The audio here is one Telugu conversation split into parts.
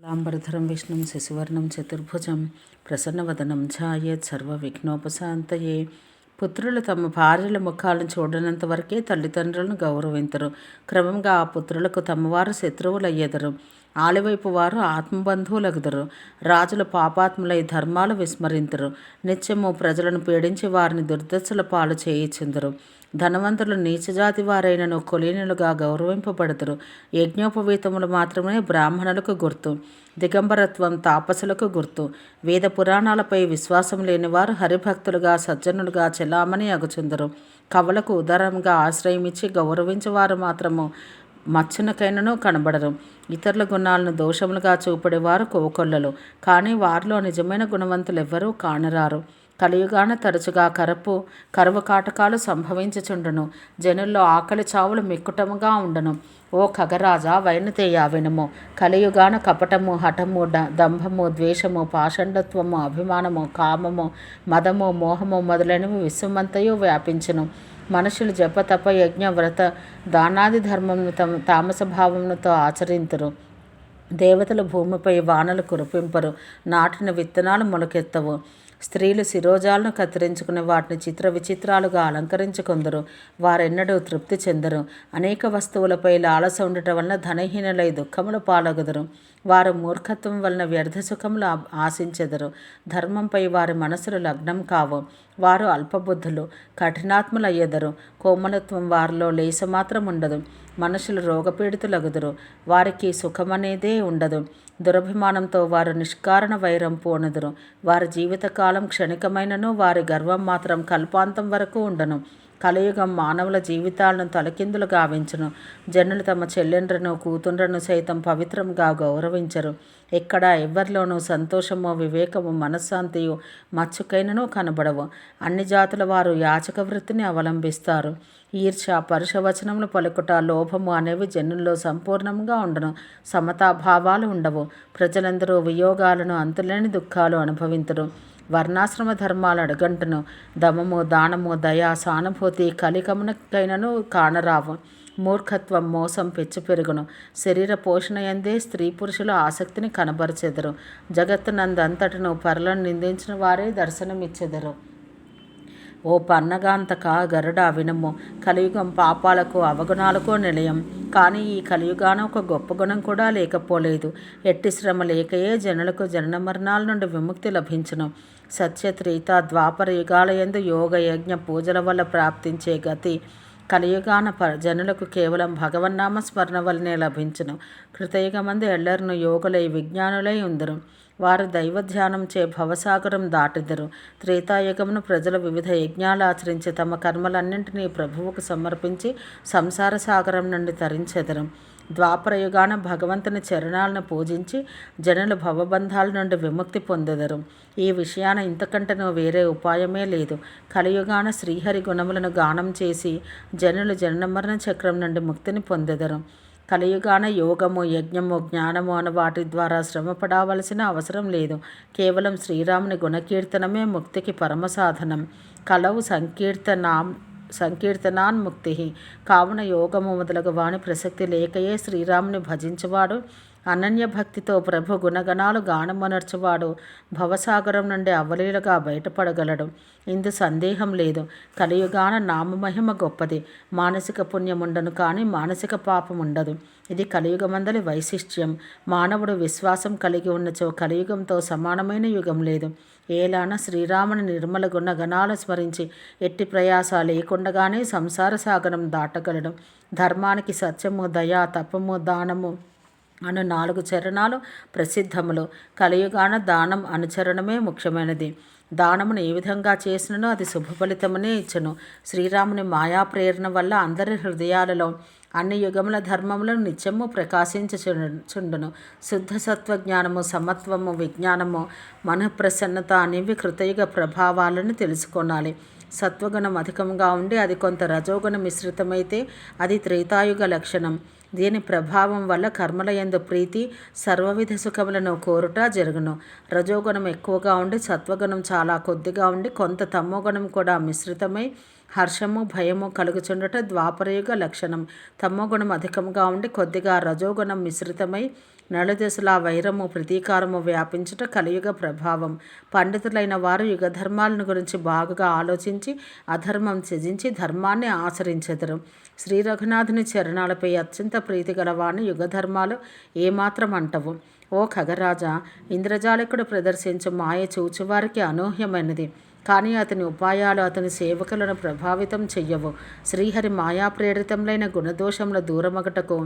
లాంబరధరం విష్ణుం శశివర్ణం చతుర్భుజం ప్రసన్నవదనం ఛాయేత్ సర్వవిఘ్నోపశాంతయే. పుత్రులు తమ భార్యల ముఖాలను చూడనంత వరకే తల్లిదండ్రులను గౌరవించరు. క్రమంగా ఆ పుత్రులకు తమవారు శత్రువులయ్యెదరు. ఆలివైపు వారు ఆత్మబంధువులగుదరు. రాజులు పాపాత్ములై ధర్మాలు విస్మరింతురు. నిత్యము ప్రజలను పీడించి వారిని దుర్దశల పాలు చేయిచుందరు. ధనవంతులు నీచజాతి వారైనను కులీనులుగా గౌరవింపబడుదురు. యజ్ఞోపవీతములు మాత్రమే బ్రాహ్మణులకు గుర్తు. దిగంబరత్వం తాపసులకు గుర్తు. వేద పురాణాలపై విశ్వాసం లేనివారు హరిభక్తులుగా సజ్జనులుగా చెలామణి అగుచుందరు. కవులకు ఉదారంగా ఆశ్రయమిచ్చి గౌరవించేవారు మాత్రము మచ్చునకైనను కనబడరు. ఇతరుల గుణాలను దోషములుగా చూపడేవారు కోకొల్లలు. కానీ వారిలో నిజమైన గుణవంతులు ఎవ్వరూ కానరారు. కలియుగాన తరచుగా కరువు కాటకాలు సంభవించుచుండును. జనుల్లో ఆకలి చావులు మిక్కుటముగా ఉండను. ఓ ఖగరాజా, వైనతేయ వినుము. కలియుగాన కపటము, హఠము, దంభము, ద్వేషము, పాషండత్వము, అభిమానము, కామము, మదము, మోహము మొదలైనవి విశ్వమంతయు వ్యాపించును. మనుషులు జప తప యజ్ఞ వ్రత దానాది ధర్మమును తామస భావములతో ఆచరింతురు. దేవతలు భూమిపై వానలు కురిపింపరు. నాటిన విత్తనాలు మొలకెత్తవు. స్త్రీలు శిరోజాలను కత్తిరించుకుని వాటిని చిత్ర విచిత్రాలుగా అలంకరించుకొందరు. వారెన్నడూ తృప్తి చెందరు. అనేక వస్తువులపై లాలస ఉండటం వలన ధనహీనులై దుఃఖములు పాలగుదరు. వారు మూర్ఖత్వం వలన వ్యర్థ సుఖములు ఆశించెదరు. ధర్మంపై వారి మనసులు లగ్నం కావు. వారు అల్పబుద్ధులు, కఠినాత్ములయ్యెదరు. కోమలత్వం వారిలో లేసమాత్రం ఉండదు. మనుషులు రోగపీడితులగుదురు. వారికి సుఖమనేదే ఉండదు. దురభిమానంతో వారు నిష్కారణ వైరం పోనెదరు. వారి జీవితకాలం క్షణికమైనను వారి గర్వం మాత్రం కల్పాంతం వరకు ఉండను. కలియుగం మానవుల జీవితాలను తలకిందులు గావించును. జనులు తమ చెల్లెండ్రను కూతుండ్రను సైతం పవిత్రంగా గౌరవించరు. ఎక్కడ ఎవ్వరిలోనూ సంతోషమో వివేకము మనశ్శాంతియు మచ్చుకైనను కనబడవు. అన్ని జాతుల వారు యాచక వృత్తిని అవలంబిస్తారు. ఈర్ష, పరుషవచనములు పలుకుట, లోభము అనేవి జనుల్లో సంపూర్ణంగా ఉండను. సమతాభావాలు ఉండవు. ప్రజలందరూ వియోగాలను, అంతులేని దుఃఖాలు అనుభవింతురు. వర్ణాశ్రమ ధర్మాలు అడగంటును. దమము, దానము, దయ, సానుభూతి కలికమునకైనను కానరావు. మూర్ఖత్వం, మోసం పెచ్చు పెరుగును. శరీర పోషణ యందే స్త్రీ పురుషుల ఆసక్తిని కనబరచెదరు. జగత్తునందంతటను పరులను నిందించిన వారే దర్శనమిచ్చెదరు. ఓ పన్నగాంతక గరుడ వినుము. కలియుగం పాపాలకు అవగుణాలకు నిలయం. కానీ ఈ కలియుగాన ఒక గొప్ప గుణం కూడా లేకపోలేదు. ఎట్టి శ్రమ లేకయే జనులకు జనన మరణాల నుండి విముక్తి లభించును. సత్య, త్రేత, ద్వాపర యుగాలయందు యోగ యజ్ఞ పూజల వల్ల ప్రాప్తించే గతి కలియుగాన జనులకు కేవలం భగవన్నామ స్మరణ వల్లనే లభించును. కృతయుగమందు ఎల్లరును యోగులై విజ్ఞానులై ఉందరు. వారు దైవధ్యానంచే భవసాగరం దాటిద్దరు. త్రేతాయుగమును ప్రజలు వివిధ యజ్ఞాలు ఆచరించి తమ కర్మలన్నింటినీ ప్రభువుకు సమర్పించి సంసార సాగరం నుండి తరించెదరు. ద్వాపరయుగాన భగవంతుని చరణాలను పూజించి జనులు భవబంధాల నుండి విముక్తి పొందెదరు. ఈ విషయాన ఇంతకంటను వేరే ఉపాయమే లేదు. కలియుగాన శ్రీహరి గుణములను గానం చేసి జనులు జనన మరణ చక్రం నుండి ముక్తిని పొందెదరు. కలియుగాన యోగము, యజ్ఞము, జ్ఞానము అను వాటి ద్వారా శ్రమపడవలసిన అవసరం లేదు. కేవలం శ్రీరాముని గుణకీర్తనమే ముక్తికి పరమ సాధనం. కలవు సంకీర్తనాన్ముక్తి. కావున యోగము మొదలగు వాని ప్రసక్తి లేకయే శ్రీరాముని భజించువాడు, అనన్య భక్తితో ప్రభు గుణగణాలు గానమనర్చువాడు భవసాగరం నుండి అవలీలగా బయటపడగలడు. ఇందు సందేహం లేదు. కలియుగాన నామమహిమ గొప్పది. మానసిక పుణ్యముండను కానీ మానసిక పాపముండదు. ఇది కలియుగమందలి వైశిష్ట్యం. మానవుడు విశ్వాసం కలిగి ఉన్నచో కలియుగంతో సమానమైన యుగం లేదు. ఏలాన శ్రీరాముని నిర్మల గుణగణాలు స్మరించి ఎట్టి ప్రయాస లేకుండగానే సంసార సాగరం దాటగలడు. ధర్మానికి సత్యము, దయ, తపము, దానము అను 4 చరణాలు ప్రసిద్ధములు. కలియుగాన దానం అనుచరణమే ముఖ్యమైనది. దానమును ఏ విధంగా చేసిననో అది శుభ ఫలితమునే ఇచ్చును. శ్రీరాముని మాయా ప్రేరణ వల్ల అందరి హృదయాలలో అన్ని యుగముల ధర్మములను నిత్యము ప్రకాశించుచుండును. శుద్ధ సత్వజ్ఞానము, సమత్వము, విజ్ఞానము, మనఃప్రసన్నత అనేవి కృతయుగ ప్రభావాలను తెలుసుకోవాలి. సత్వగుణం అధికంగా ఉండి అది కొంత రజోగుణ మిశ్రితమైతే అది త్రేతాయుగ లక్షణం. దీని ప్రభావం వల్ల కర్మలయందు ప్రీతి, సర్వవిధ సుఖములను కోరుట జరుగును. రజోగుణం ఎక్కువగా ఉండి సత్వగుణం చాలా కొద్దిగా ఉండి కొంత తమోగుణం కూడా మిశ్రితమై హర్షము భయము కలుగుచుండట ద్వాపరయుగ లక్షణం. తమోగుణం అధికంగా ఉండి కొద్దిగా రజోగుణం మిశ్రితమై నలుదశలా వైరము ప్రతీకారము వ్యాపించుట కలియుగ ప్రభావం. పండితులైన వారు యుగ ధర్మాలను గురించి బాగుగా ఆలోచించి అధర్మం త్యజించి ధర్మాన్ని ఆచరించెదరు. శ్రీ రఘునాథుని చరణాలపై అత్యంత ప్రీతి గలవాణి యుగ ధర్మాలు ఏమాత్రం అంటవు. ఓ ఖగరాజా, ఇంద్రజాలికుడు ప్రదర్శించు మాయ చూచువారికి అనూహ్యమైనది. కానీ అతని ఉపాయాలు అతని సేవకులను ప్రభావితం చెయ్యవు. శ్రీహరి మాయాప్రేరితములైన గుణదోషముల దూరమగటకు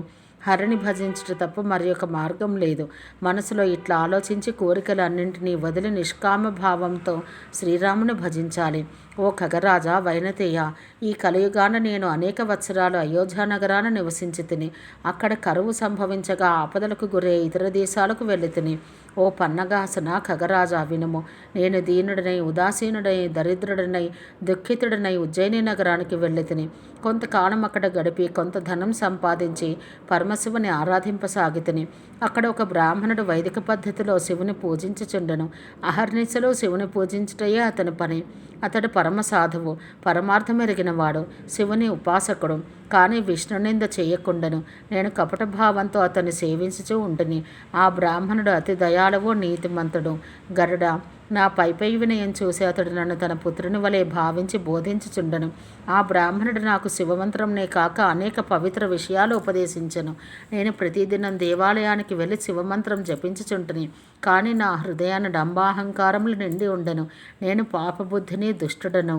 హరిని భజించుట తప్ప మరి ఒక మార్గం లేదు. మనసులో ఇట్లా ఆలోచించి కోరికలన్నింటినీ వదిలి నిష్కామ భావంతో శ్రీరాముని భజించాలి. ఓ ఖగరాజా, వైనతేయ, ఈ కలియుగాన నేను అనేక వత్సరాలు అయోధ్యానగరాన నివసించి తిని అక్కడ కరువు సంభవించగా ఆపదలకు గురే ఇతర దేశాలకు వెళ్ళి తిని. ఓ పన్నగాసన ఖగరాజా, వినుము. నేను దీనుడనై ఉదాసీనుడై దరిద్రుడనై దుఃఖితుడనై ఉజ్జయిని నగరానికి వెళ్ళి తిని కొంతకాలం అక్కడ గడిపి కొంత ధనం సంపాదించి పరమశివుని ఆరాధింపసాగితిని. అక్కడ ఒక బ్రాహ్మణుడు వైదిక పద్ధతిలో శివుని పూజించుచుండెను. అహర్నిశలో శివుని పూజించుటయే అతని పని. అతడు పరమ సాధువు, పరమార్థమెరిగినవాడు, శివుని ఉపాసకుడు. కానీ విష్ణునింద చేయకుండెను. నేను కపట భావంతో అతన్ని సేవించుచూ ఉంటిని. ఆ బ్రాహ్మణుడు అతి దయాళువు, నీతిమంతుడు. గరుడ, నా పైపై వినయం చూసి అతడు నన్ను తన పుత్రుని వలె భావించి బోధించుచుండెను. ఆ బ్రాహ్మణుడు నాకు శివమంత్రంనే కాక అనేక పవిత్ర విషయాలు ఉపదేశించెను. నేను ప్రతిదినం దేవాలయానికి వెళ్ళి శివమంత్రం జపించుచుంటిని. కానీ నా హృదయాన్ని డంబాహంకారములు నిండి ఉండెను. నేను పాపబుద్ధిని, దుష్టుడను,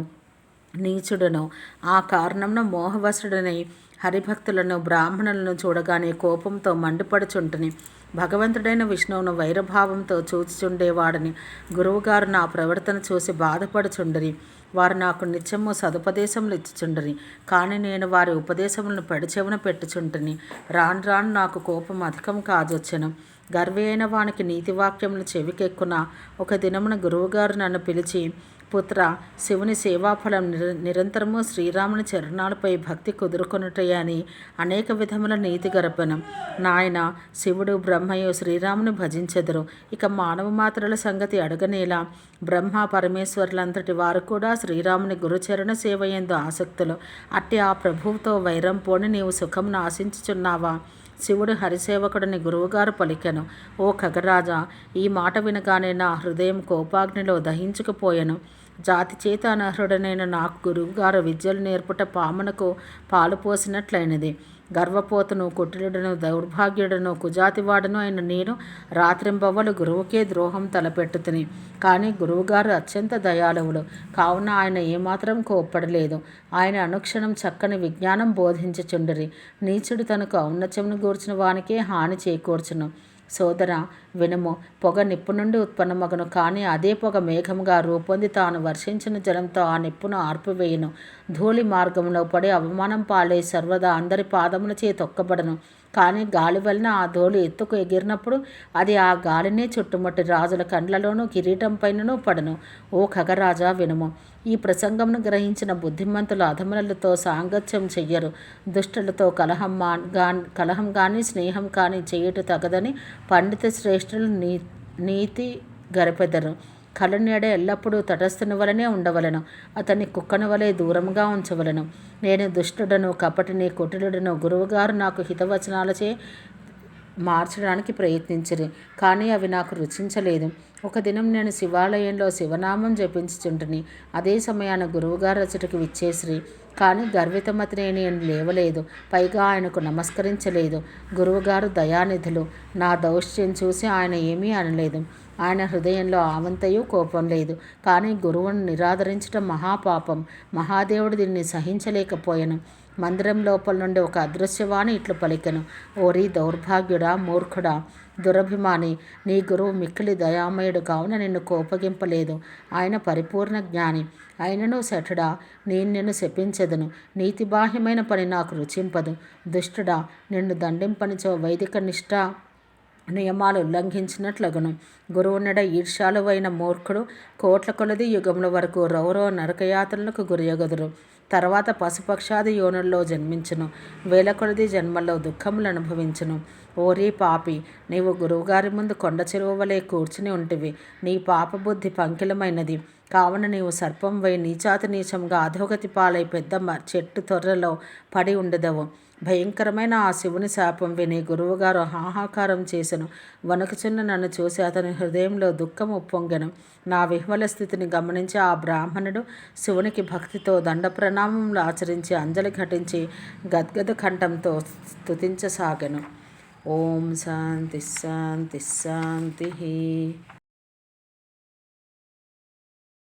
నీచుడను. ఆ కారణంన మోహవశుడనై హరిభక్తులను బ్రాహ్మణులను చూడగానే కోపంతో మండిపడుచుంటిని. భగవంతుడైన విష్ణువును వైరభావంతో చూచుచుండేవాడని గురువుగారు నా ప్రవర్తన చూసి బాధపడుచుండరి. వారు నాకు నిత్యము సదుపదేశములు ఇచ్చుచుండరి. కానీ నేను వారి ఉపదేశములను పెడచెవున పెట్టుచుంటిని. రాను రాను నాకు కోపం అధికం కాజొచ్చెను. గర్వి అయిన వానికి నీతివాక్యములు చెవికెక్కున. ఒక దినమున గురువుగారు నన్ను పిలిచి, పుత్ర, శివుని సేవాఫలం నిరంతరము శ్రీరాముని చరణాలపై భక్తి కుదురుకొనుటయే అని అనేక విధముల నీతి గరపను. నాయన, శివుడు బ్రహ్మయు శ్రీరాముని భజించెదరు. ఇక మానవ మాత్రుల సంగతి అడగనేలా. బ్రహ్మ పరమేశ్వరులంతటి వారు కూడా శ్రీరాముని గురుచరణ సేవయందు ఆసక్తులు. అట్టి ఆ ప్రభువుతో వైరం పోని నీవు సుఖమును ఆశించుచున్నావా? శివుడు హరిసేవకుడిని గురువుగారు పలికెను. ఓ ఖగరాజా, ఈ మాట వినగానే నా హృదయం కోపాగ్నిలో దహించుకుపోయెను. జాతి చేత అనర్హుడనైన నాకు గురువుగారు విద్యలు నేర్పుట పామునకు పాలు పోసినట్లయినది. గర్వపోతును, కుటిలుడను, దౌర్భాగ్యుడను, కుజాతివాడను అయిన నేను రాత్రింబవ్వలు గురువుకే ద్రోహం తలపెట్టుతుని. కానీ గురువుగారు అత్యంత దయాళువులు కావున ఆయన ఏమాత్రం కోప్పడలేదు. ఆయన అనుక్షణం చక్కని విజ్ఞానం బోధించుచుండిరి. నీచుడు తనకు ఔన్నత్యమును గూర్చిన వానికే హాని చేకూర్చును. సోదర, వినుము. పొగ నిప్పు నుండి ఉత్పన్నమగును. కానీ అదే పొగ మేఘముగా రూపొంది తాను వర్షించిన జలంతో ఆ నిప్పును ఆర్పివేయును. ధూళి మార్గంలో పడి అవమానం పాలై సర్వదా అందరి పాదముల చే తొక్కబడను. కానీ గాలి వలన ఆ ధూళి ఎత్తుకు ఎగిరినప్పుడు అది ఆ గాలినే చుట్టుముట్టి రాజుల కండ్లలోనూ కిరీటం పైనను పడను. ఓ ఖగరాజా, వినుము. ఈ ప్రసంగమును గ్రహించిన బుద్ధిమంతులు అధములతో సాంగత్యం చెయ్యరు. దుష్టులతో కలహం కానీ స్నేహం కానీ చేయుట తగదని పండిత శ్రేష్ఠులు నీతి గరిపెదరు. కళ్ళనీడ ఎల్లప్పుడూ తటస్థుని వలనే ఉండవలను. అతన్ని కుక్కని వలె దూరంగా ఉంచవలను. నేను దుష్టుడను, కపటిని, కుటిలుడను. గురువుగారు నాకు హితవచనాలచే మార్చడానికి ప్రయత్నించిరి. కానీ అవి నాకు రుచించలేదు. ఒక దినం నేను శివాలయంలో శివనామం జపించుచుంటిని. అదే సమయాన గురువుగారు అచ్చటికి విచ్చేసిరి. కానీ గర్వితమతిని నేను లేవలేదు. పైగా ఆయనకు నమస్కరించలేదు. గురువుగారు దయానిధులు. నా దౌష్ట్యం చూసి ఆయన ఏమీ అనలేదు. ఆయన హృదయంలో ఆవంతయు కోపం లేదు. కానీ గురువును నిరాదరించటం మహాపాపం. మహాదేవుడు దీన్ని సహించలేకపోయాను. మందిరం లోపల నుండి ఒక అదృశ్యవాణి ఇట్లు పలికెను. ఓరి దౌర్భాగ్యుడా, మూర్ఖుడా, దురభిమాని, నీ గురువు మిక్కిలి దయామయుడు కావున నిన్ను కోపగింపలేదు. ఆయన పరిపూర్ణ జ్ఞాని. అయినను శఠుడా, నేను నిన్ను శపించెదను. నీతిబాహ్యమైన పని నాకు రుచింపదు. దుష్టుడా, నిన్ను దండింపనిచో వైదిక నిష్ఠ నియమాలు ఉల్లంఘించినట్లగును. గురువునడ ఈర్ష్యాలువైన మూర్ఖుడు కోట్ల కొలది యుగముల వరకు రౌరవ నరకయాతనలకు గురియగదురు. తర్వాత పశుపక్షాది యోనుల్లో జన్మించును. వేల కొలది జన్మల్లో దుఃఖములు అనుభవించును. ఓరీ పాపి, నీవు గురువుగారి ముందు కొండ చెరువు వలె కూర్చుని ఉంటివి. నీ పాపబుద్ధి పంకిలమైనది. కావున నీవు సర్పం వై నీచాతి నీచంగా అధోగతి పాలై పెద్ద చెట్టు తొర్రలో పడి ఉండదవు. భయంకరమైన ఆ శివుని శాపం విని గురువుగారు హాహాకారం చేసెను. వణుకుచున్న నన్ను చూసి అతని హృదయంలో దుఃఖం ఉప్పొంగెను. నా విహ్వల స్థితిని గమనించి ఆ బ్రాహ్మణుడు శివునికి భక్తితో దండ ప్రణామములు ఆచరించి అంజలి ఘటించి గద్గద కంఠంతో స్తుతించసాగెను. ఓం శాంతి శాంతి శాంతి.